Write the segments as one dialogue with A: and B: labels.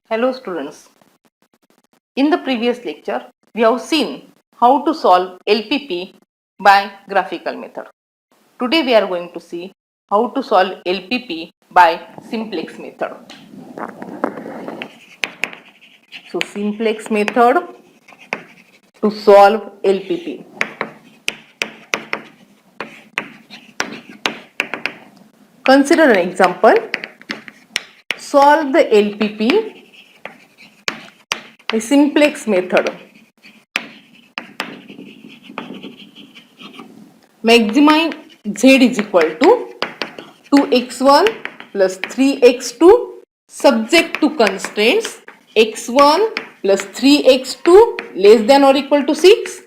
A: Hello students. In the previous lecture, we have seen how to solve LPP by graphical method. Today we are going to see how to solve LPP by simplex method. So simplex method to solve LPP. Consider an example. Solve the LPP by simplex method. Maximize Z is equal to 2x1 plus 3x2 subject to constraints x1 plus 3x2 less than or equal to 6,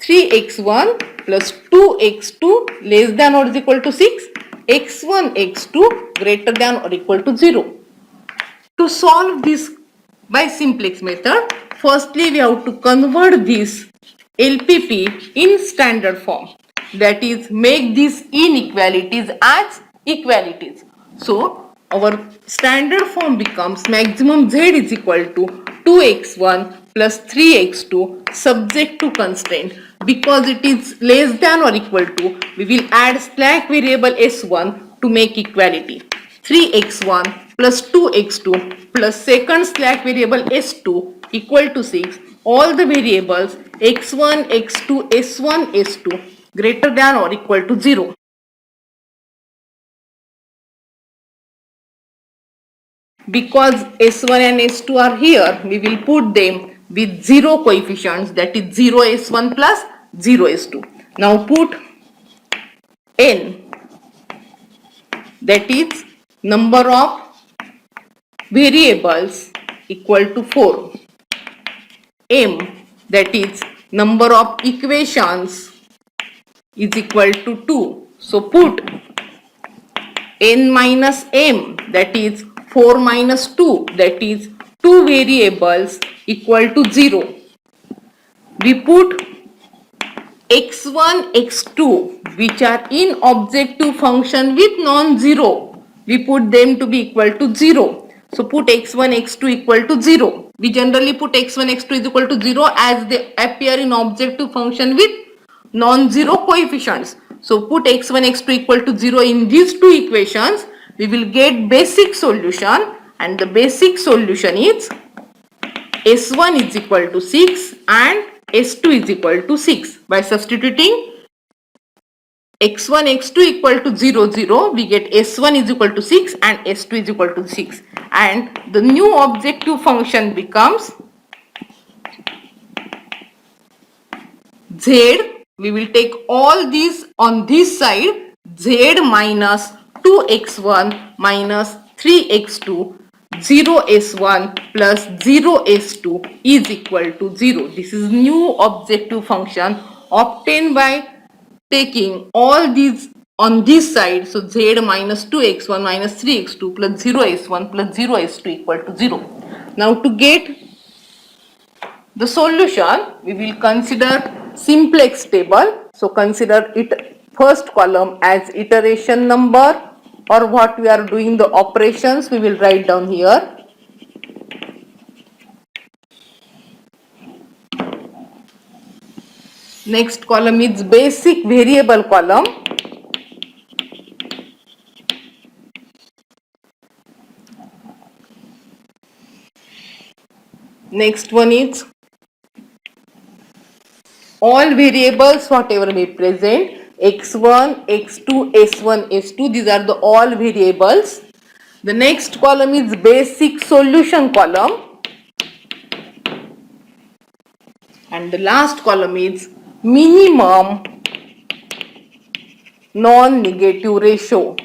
A: 3x1 plus 2x2 less than or is equal to 6, x1 x2 greater than or equal to 0. To solve this by simplex method, firstly we have to convert this LPP in standard form, that is make these inequalities as equalities. So our standard form becomes maximum Z is equal to 2x1 plus 3x2 subject to constraint. Because it is less than or equal to, we will add slack variable s1 to make equality. 3x1 plus 2x2 plus second slack variable s2 equal to 6. All the variables x1, x2, s1, s2 greater than or equal to 0. Because s1 and s2 are here, we will put them with 0 coefficients, that is 0 s1 plus 0 s2. Now put n, that is number of variables equal to 4. M, that is number of equations is equal to 2. So put n minus m, that is 4 minus 2, that is 2 variables equal to 0. We put x1, x2 which are in objective function with non-zero. We put them to be equal to 0. So put x1, x2 equal to 0. We generally put x1, x2 is equal to 0 as they appear in objective function with non-zero coefficients. So put x1, x2 equal to 0 in these two equations. We will get basic solution, and the basic solution is S1 is equal to 6 and S2 is equal to 6. By substituting x1, x2 equal to 0, 0, we get S1 is equal to 6 and S2 is equal to 6. And the new objective function becomes Z. We will take all these on this side, Z minus 2x1 minus 3x2, 0s1 plus 0s2 is equal to 0. This is new objective function obtained by taking all these on this side. So Z minus 2x1 minus 3x2 plus 0s1 plus 0s2 equal to 0. Now to get the solution, we will consider simplex table. So consider it first column as iteration number, or what we are doing the operations we will write down here. Next column is basic variable column. Next one is all variables whatever may present, x1, x2, s1, s2, these are the all variables. The next column is basic solution column, and the last column is minimum non-negative ratio.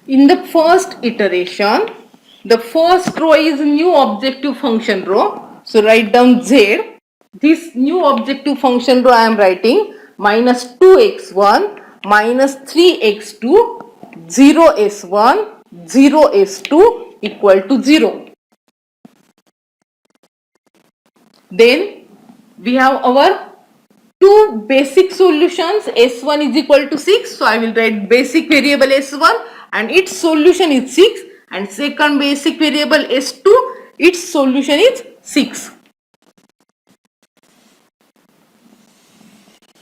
A: In the first iteration, the first row is new objective function row. So write down Z. This new objective function row I am writing minus 2x1 minus 3x2 0s1 0s2 equal to 0. Then we have our two basic solutions. S1 is equal to 6. So I will write basic variable S1 and its solution is 6, and second basic variable S2, its solution is 6.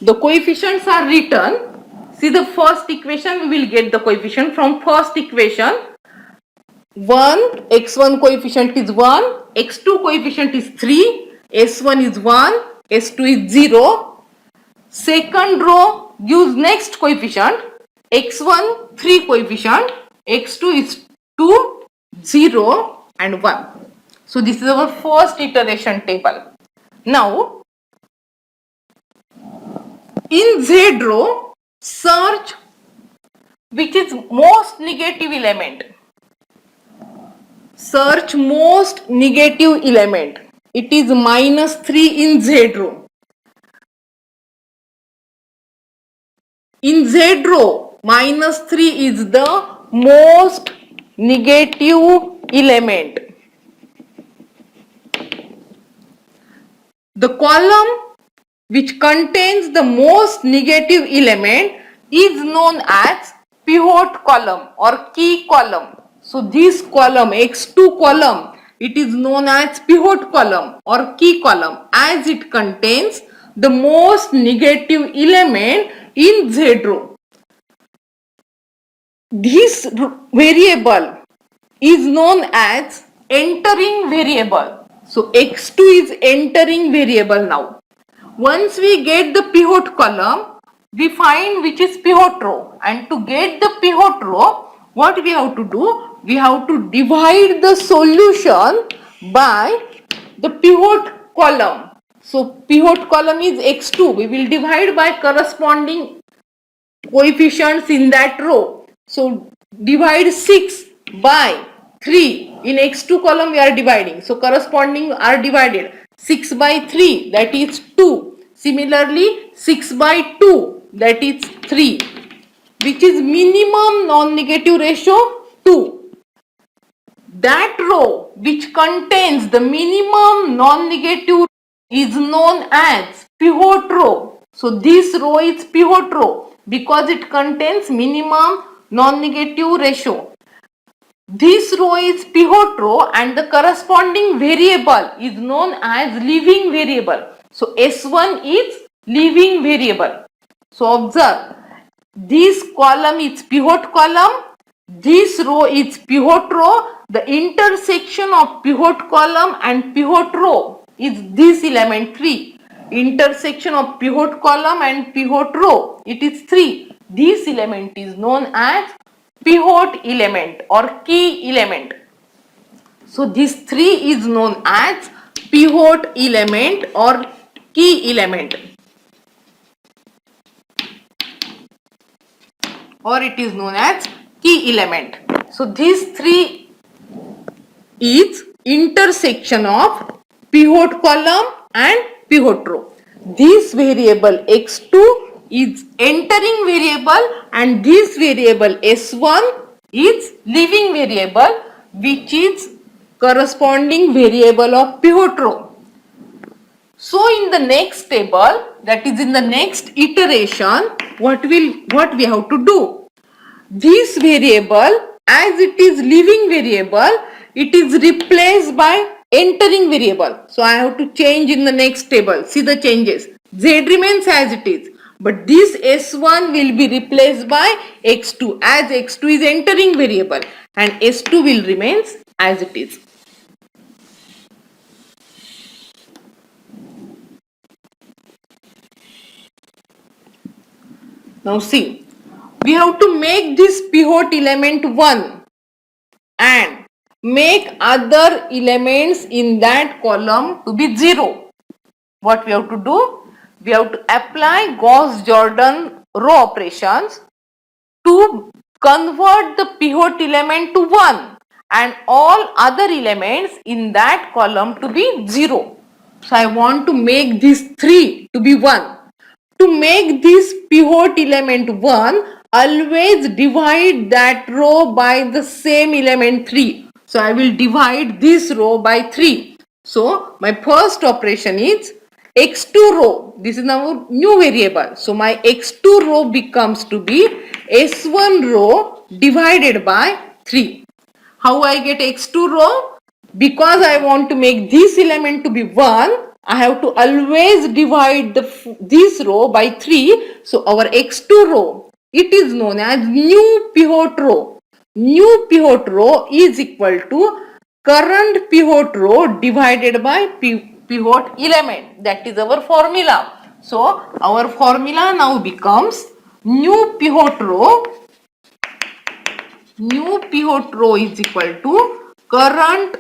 A: The coefficients are written. See the first equation, we will get the coefficient from first equation. 1, x1 coefficient is 1, x2 coefficient is 3, s1 is 1, s2 is 0. Second row gives next coefficient, x1 3 coefficient, x2 is 2, 0 and 1. So this is our first iteration table. Now in Z row, search which is most negative element. Search most negative element. It is minus 3 in Z row. In Z row, minus 3 is the most negative element. The column which contains the most negative element is known as pivot column or key column. So this column, x2 column, it is known as pivot column or key column as it contains the most negative element in Z row. This variable is known as entering variable. So x2 is entering variable now. Once we get the pivot column, we find which is pivot row, and to get the pivot row, what we have to do? We have to divide the solution by the pivot column. So pivot column is x2. We will divide by corresponding coefficients in that row. So divide 6 by 3. In x2 column we are dividing. So corresponding are divided. 6 by 3, that is 2. Similarly 6 by 2, that is 3. Which is minimum non-negative ratio 2. That row which contains the minimum non-negative is known as pivot row. So this row is pivot row because it contains minimum non-negative ratio. This row is pivot row and the corresponding variable is known as leaving variable. So S1 is leaving variable. So observe, this column is pivot column, this row is pivot row. The intersection of pivot column and pivot row is this element 3. Intersection of pivot column and pivot row, it is 3. This element is known as pivot element or key element. So this 3 is known as pivot element or key element, or it is known as key element. So this 3 is intersection of pivot column and pivot row. This variable x2 is entering variable and this variable s1 is leaving variable, which is corresponding variable of pivot row. So in the next table, that is in the next iteration, what we have to do? This variable, as it is leaving variable, it is replaced by entering variable. So I have to change in the next table. See the changes. Z remains as it is, but this S1 will be replaced by X2 as X2 is entering variable and S2 will remain as it is. Now see, we have to make this pivot element 1 and make other elements in that column to be 0. What we have to do? We have to apply Gauss-Jordan row operations to convert the pivot element to 1 and all other elements in that column to be 0. So I want to make this 3 to be 1. To make this pivot element 1, always divide that row by the same element 3. So I will divide this row by 3. So my first operation is x2 row, this is now new variable. So my x2 row becomes to be s1 row divided by 3. How I get x2 row? Because I want to make this element to be 1, I have to always divide this row by 3. So our x2 row, it is known as new pivot row. New pivot row is equal to current pivot row divided by pivot element. That is our formula. So our formula now becomes new pivot row is equal to current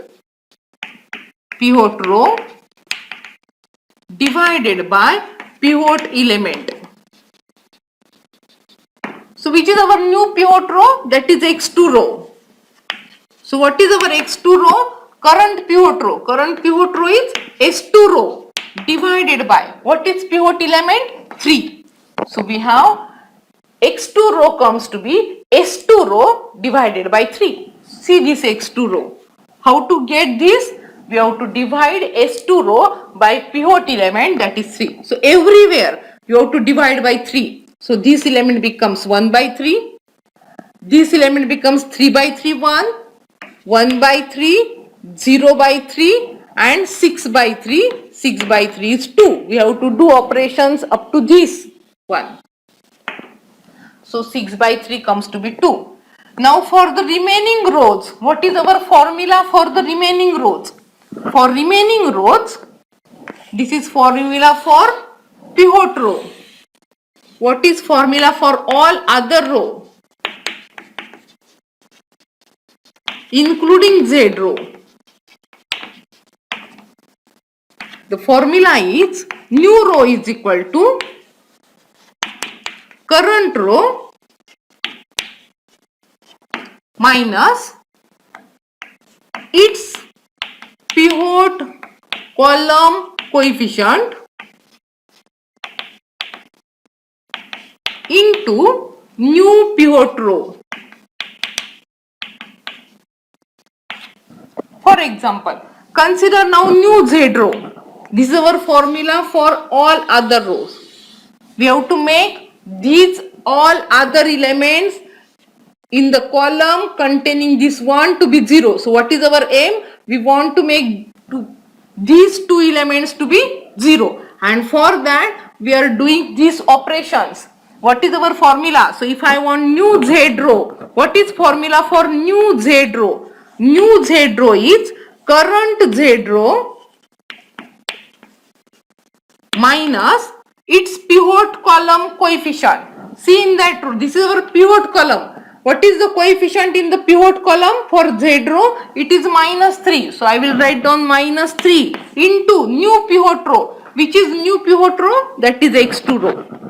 A: pivot row divided by pivot element. So which is our new pivot row? That is x2 row. So what is our x2 row? Current pivot row. Current pivot row is s2 row divided by what is pivot element? 3. So we have x2 row comes to be s2 row divided by 3. See this x2 row. How to get this? We have to divide s2 row by pivot element, that is 3. So everywhere you have to divide by 3. So this element becomes 1 by 3. This element becomes 3 by 3, 1 by 3, 0 by 3 and 6 by 3. 6 by 3 is 2. We have to do operations up to this one. So 6 by 3 comes to be 2. Now for the remaining rows, what is our formula for the remaining rows? For remaining rows, this is formula for pivot row. What is formula for all other row? Including Z row. The formula is new row is equal to current row minus its pivot column coefficient into new pivot row. For example, consider now new Z row. This is our formula for all other rows. We have to make these all other elements in the column containing this one to be 0. So what is our aim? We want to make these two elements to be 0. And for that we are doing these operations. What is our formula? So if I want new Z row, what is formula for new Z row? New Z row is current Z row minus its pivot column coefficient. See in that row, this is our pivot column. What is the coefficient in the pivot column for Z row? It is minus 3. So I will write down minus 3 into new pivot row. Which is new pivot row? That is x2 row.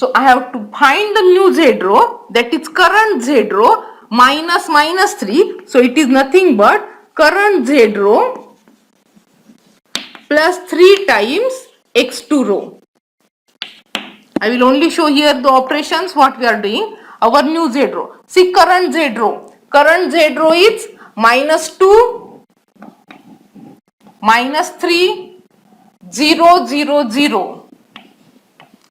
A: So I have to find the new Z row, that is current Z row minus minus 3. So it is nothing but current Z row plus 3 times x2 row. I will only show here the operations what we are doing. Our new Z row. See current Z row. Current Z row is minus 2, minus 3, 0, 0, 0.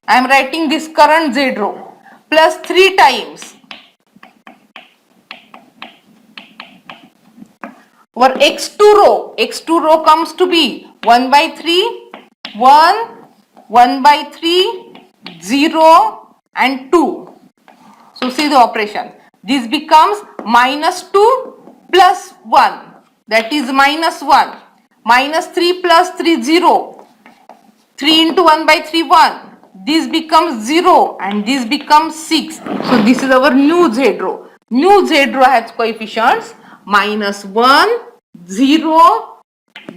A: I am writing this current Z row plus 3 times our x2 row. X2 row comes to be 1 by 3, 1, 1 by 3, 0 and 2. So see the operation. This becomes minus 2 plus 1. That is minus 1. Minus 3 plus 3, 0. 3 into 1 by 3, 1. This becomes 0 and this becomes 6. So this is our new Z row. New Z row has coefficients minus 1, 0,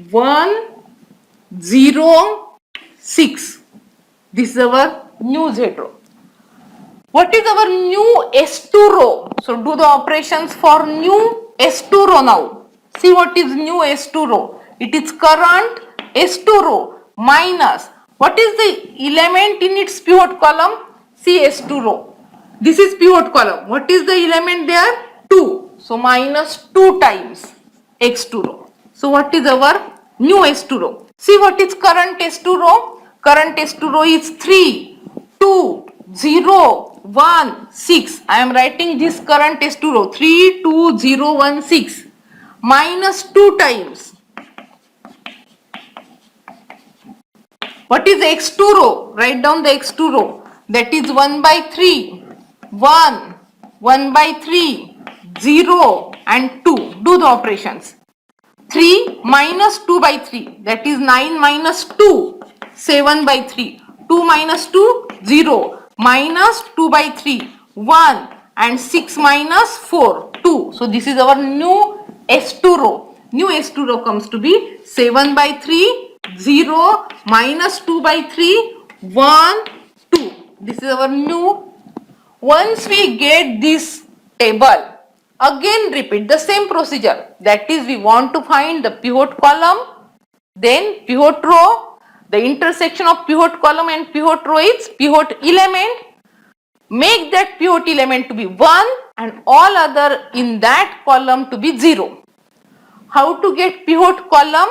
A: 1, 0, 6. This is our new Z row. What is our new S2 row? So do the operations for new S2 row now. See what is new S2 row. It is current S2 row minus what is the element in its pivot column? See S2 row. This is pivot column. What is the element there? 2. So minus 2 times X2 row. So what is our new S2 row. See what is current S2 row? Current S2 row is 3, 2, 0, 1, 6. I am writing this current S2 row 3, 2, 0, 1, 6 minus 2 times. What is x2 row? Write down the x2 row. That is 1 by 3, 1, 1 by 3, 0 and 2. Do the operations. 3 minus 2 by 3, that is 9 minus 2, 7 by 3. 2 minus 2, 0. Minus 2 by 3, 1 and 6 minus 4, 2. So this is our new S2 row. New S2 row comes to be 7 by 3, 0, minus 2 by 3, 1, 2. This is our new. Once we get this table, again repeat the same procedure. That is, we want to find the pivot column, then pivot row. The intersection of pivot column and pivot row is pivot element. Make that pivot element to be 1 and all other in that column to be 0. How to get pivot column?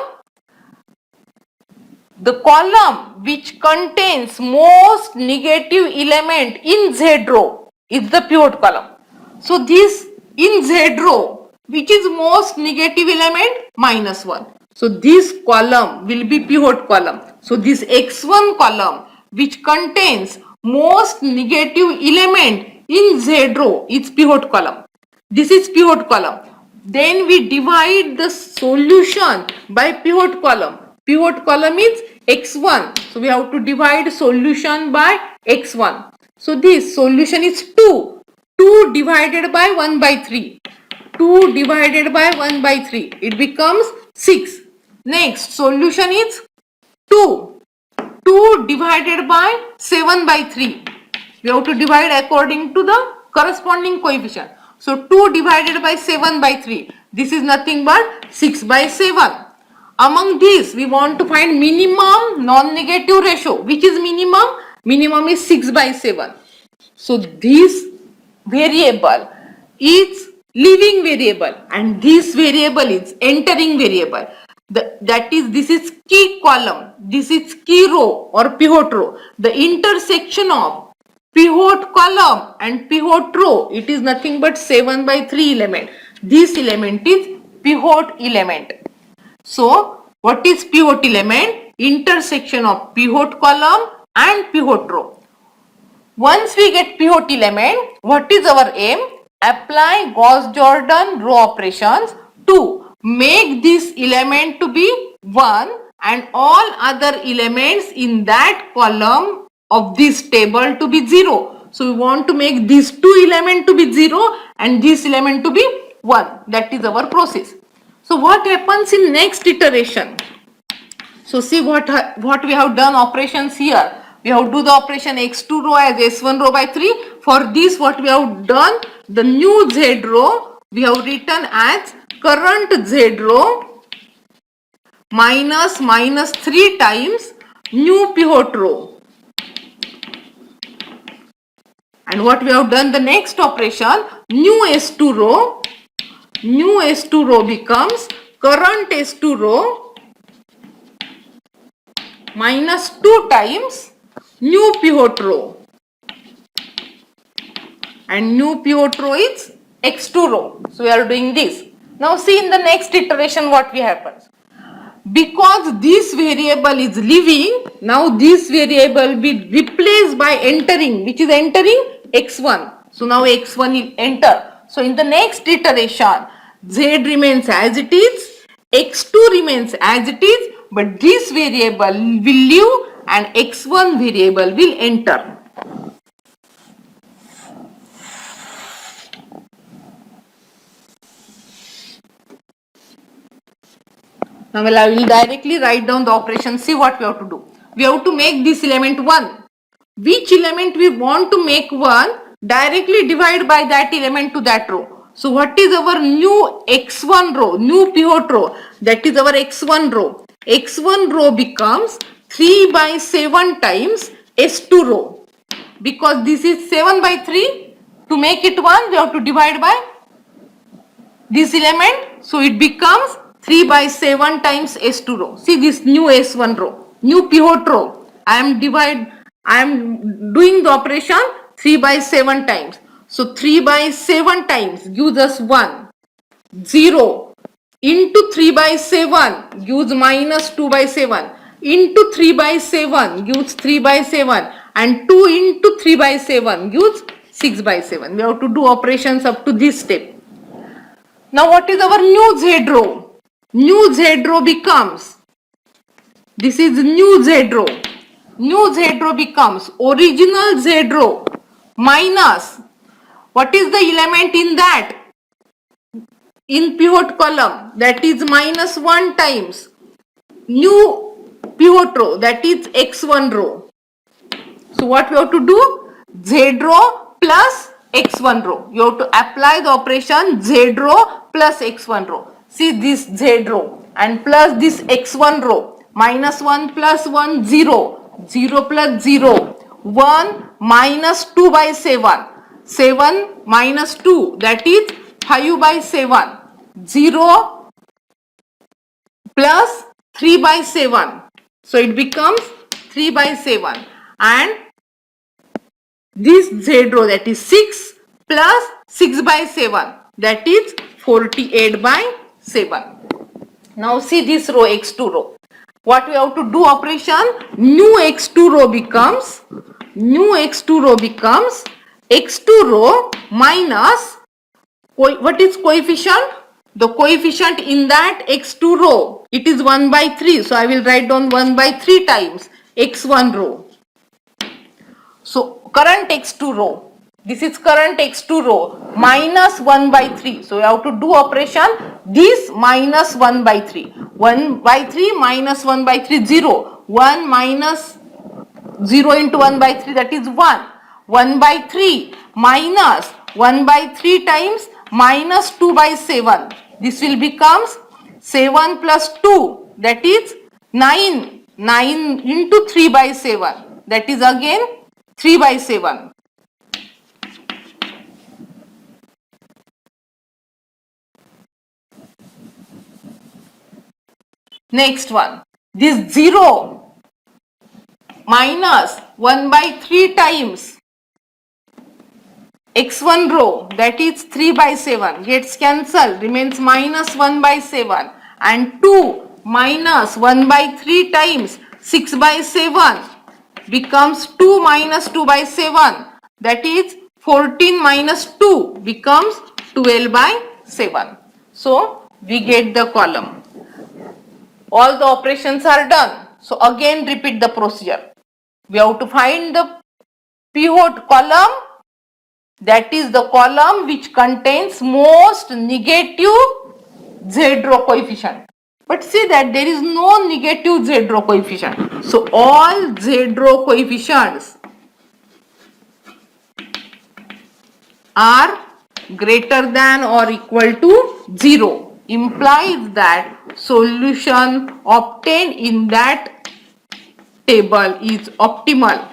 A: The column which contains most negative element in Z row is the pivot column. So this in Z row, which is most negative element? Minus 1. So this column will be pivot column. So this X1 column which contains most negative element in Z row is pivot column. This is pivot column. Then we divide the solution by pivot column. Pivot column is x1. So we have to divide solution by x1. So this solution is 2. 2 divided by 1 by 3. 2 divided by 1 by 3. It becomes 6. Next solution is 2. 2 divided by 7 by 3. We have to divide according to the corresponding coefficient. So 2 divided by 7 by 3. This is nothing but 6 by 7. Among these, we want to find minimum non-negative ratio. Which is minimum? Minimum is 6 by 7. So this variable is leaving variable and this variable is entering variable. That is, this is key column, this is key row or pivot row. The intersection of pivot column and pivot row, it is nothing but 7 by 3 element. This element is pivot element. So what is pivot element? Intersection of pivot column and pivot row. Once we get pivot element, what is our aim? Apply Gauss-Jordan row operations to make this element to be 1 and all other elements in that column of this table to be 0. So we want to make these two elements to be 0 and this element to be 1. That is our process. So what happens in next iteration? So see what we have done operations here. We have do the operation x2 row as s1 row by 3. For this what we have done, the new z row we have written as current z row minus 3 times new pivot row. And what we have done the next operation, new s2 row becomes current s2 row minus 2 times new pivot row, and new pivot row is x2 row. So we are doing this. Now see in the next iteration what will happens. Because this variable is leaving, now this variable will be replaced by entering, which is entering x1. So now x1 will enter. So in the next iteration, z remains as it is, x2 remains as it is, but this variable will leave and x1 variable will enter. Now I will directly write down the operation. See what we have to do. We have to make this element 1. Which element we want to make 1? Directly divide by that element to that row. So what is our new x1 row, new pivot row? That is our x1 row. X1 row becomes 3 by 7 times S2 row. Because this is 7 by 3, to make it 1, we have to divide by this element. So it becomes 3 by 7 times S2 row. See this new S1 row, new pivot row. I am doing the operation 3 by 7 times. So 3 by 7 times gives us 1. 0 into 3 by 7 gives minus 2 by 7. Into 3 by 7 gives 3 by 7. And 2 into 3 by 7 gives 6 by 7. We have to do operations up to this step. Now what is our new Z row? New Z row becomes, this is new Z row. New Z row becomes original Z row minus, what is the element in that? In pivot column, that is minus 1 times new pivot row, that is X1 row. So what we have to do? Z row plus X1 row. You have to apply the operation Z row plus X1 row. See this Z row and plus this X1 row. Minus 1 plus 1, 0. 0 plus 0. 1 minus 2 by 7. 7 minus 2, that is 5 by 7. 0 plus 3 by 7. So it becomes 3 by 7. And this Z row, that is 6 plus 6 by 7, that is 48 by 7. Now see this row, X2 row. What we have to do operation? New X2 row becomes X2 row minus, what is coefficient? The coefficient in that X2 row, it is 1 by 3. So I will write down 1 by 3 times X1 row. So current X2 row, this is current X2 row minus 1 by 3. So we have to do operation this minus 1 by 3. 1 by 3 minus 1 by 3, 0. 1 minus 0 into 1 by 3, that is 1. 1 by 3 minus 1 by 3 times minus 2 by 7. This will becomes 7 plus 2, that is 9. 9 into 3 by 7, that is again 3 by 7. Next one, this 0 minus 1 by 3 times X1 row, that is 3 by 7, gets cancelled, remains minus 1 by 7, and 2 minus 1 by 3 times 6 by 7 becomes 2 minus 2 by 7, that is 14 minus 2 becomes 12 by 7. So we get the column. All the operations are done. So again repeat the procedure. We have to find the pivot column, that is the column which contains most negative Z row coefficient. But see that there is no negative Z row coefficient. So all Z row coefficients are greater than or equal to 0. Implies that solution obtained in that table is optimal.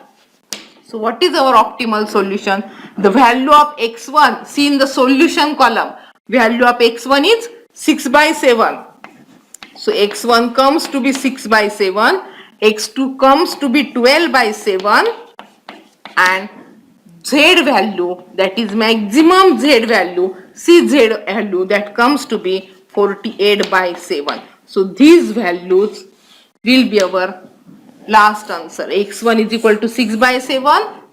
A: So what is our optimal solution? The value of x1, see in the solution column, value of x1 is 6 by 7. So x1 comes to be 6 by 7, x2 comes to be 12 by 7, and z value, that is maximum z value, cz value, that comes to be 48 by 7. So these values will be our last answer. X1 is equal to 6 by 7,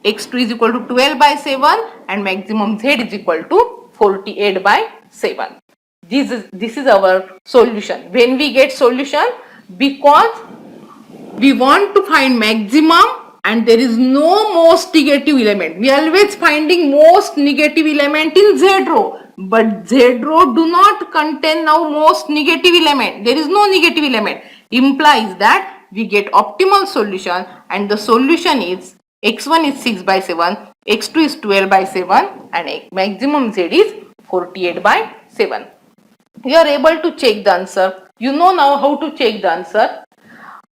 A: x2 is equal to 12 by 7, and maximum z is equal to 48 by 7. This is our solution. When we get solution, because we want to find maximum and there is no most negative element. We are always finding most negative element in Z row. But Z row do not contain now most negative element. There is no negative element. Implies that we get optimal solution, and the solution is x1 is 6 by 7, x2 is 12 by 7, and maximum Z is 48 by 7. You are able to check the answer. You know now how to check the answer.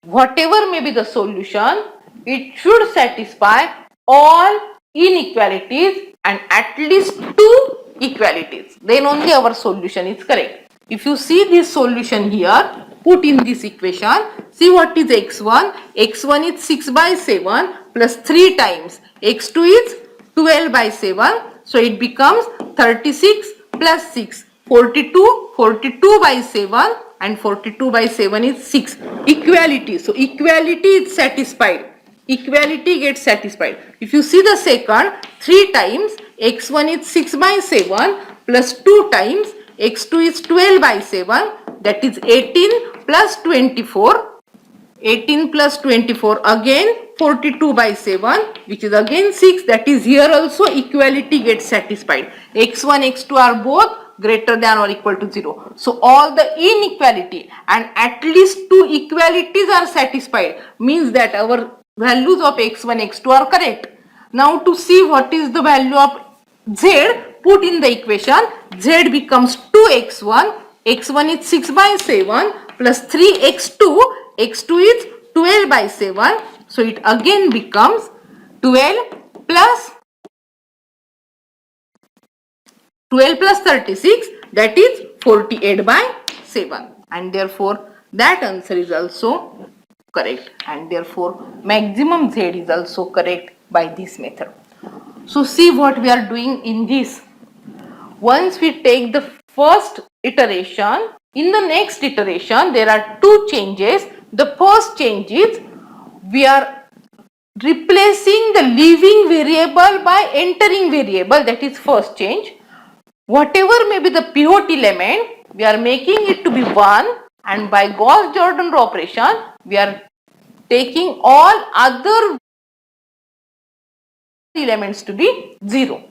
A: Whatever may be the solution, it should satisfy all inequalities and at least 2 equalities. Then only our solution is correct. If you see this solution here, put in this equation, see what is x1. x1 is 6 by 7 plus 3 times. x2 is 12 by 7. So it becomes 36 plus 6. 42. 42 by 7 and 42 by 7 is 6. Equality. So equality is satisfied. Equality gets satisfied. If you see the second, 3 times x1 is 6 by 7 plus 2 times x2 is 12 by 7, that is 18 plus 24. 18 plus 24 again 42 by 7, which is again 6, that is here also equality gets satisfied. x1 x2 are both greater than or equal to 0. So all the inequality and at least 2 equalities are satisfied, means that our values of x1 x2 are correct. Now to see what is the value of z, put in the equation. Z becomes 2x1, x1 is 6 by 7 plus 3x2, x2 is 12 by 7, so it again becomes 12 plus 36, that is 48 by 7, and therefore that answer is also correct, and therefore maximum z is also correct by this method. So see what we are doing in this. Once we take the first iteration, in the next iteration there are 2 changes. The first change is we are replacing the leaving variable by entering variable, that is first change. Whatever may be the pivot element, we are making it to be 1, and by Gauss-Jordan operation we are taking all other elements to be 0.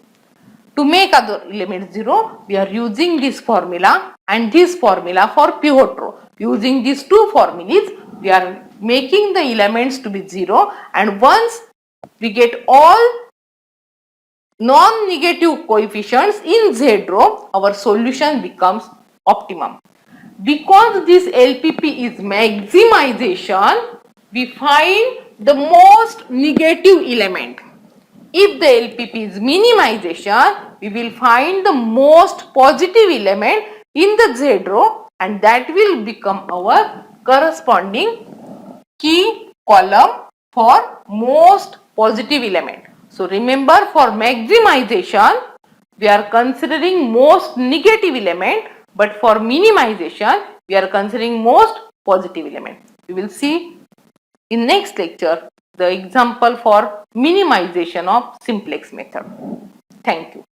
A: To make other elements 0, we are using this formula and this formula for pivot row. Using these 2 formulas, we are making the elements to be 0, and once we get all non-negative coefficients in Z row, our solution becomes optimum. Because this LPP is maximization, we find the most negative element. If the LPP is minimization, we will find the most positive element in the Z row, and that will become our corresponding key column for most positive element. So remember, for maximization we are considering most negative element, but for minimization we are considering most positive element. We will see in next lecture the example for minimization of simplex method. Thank you.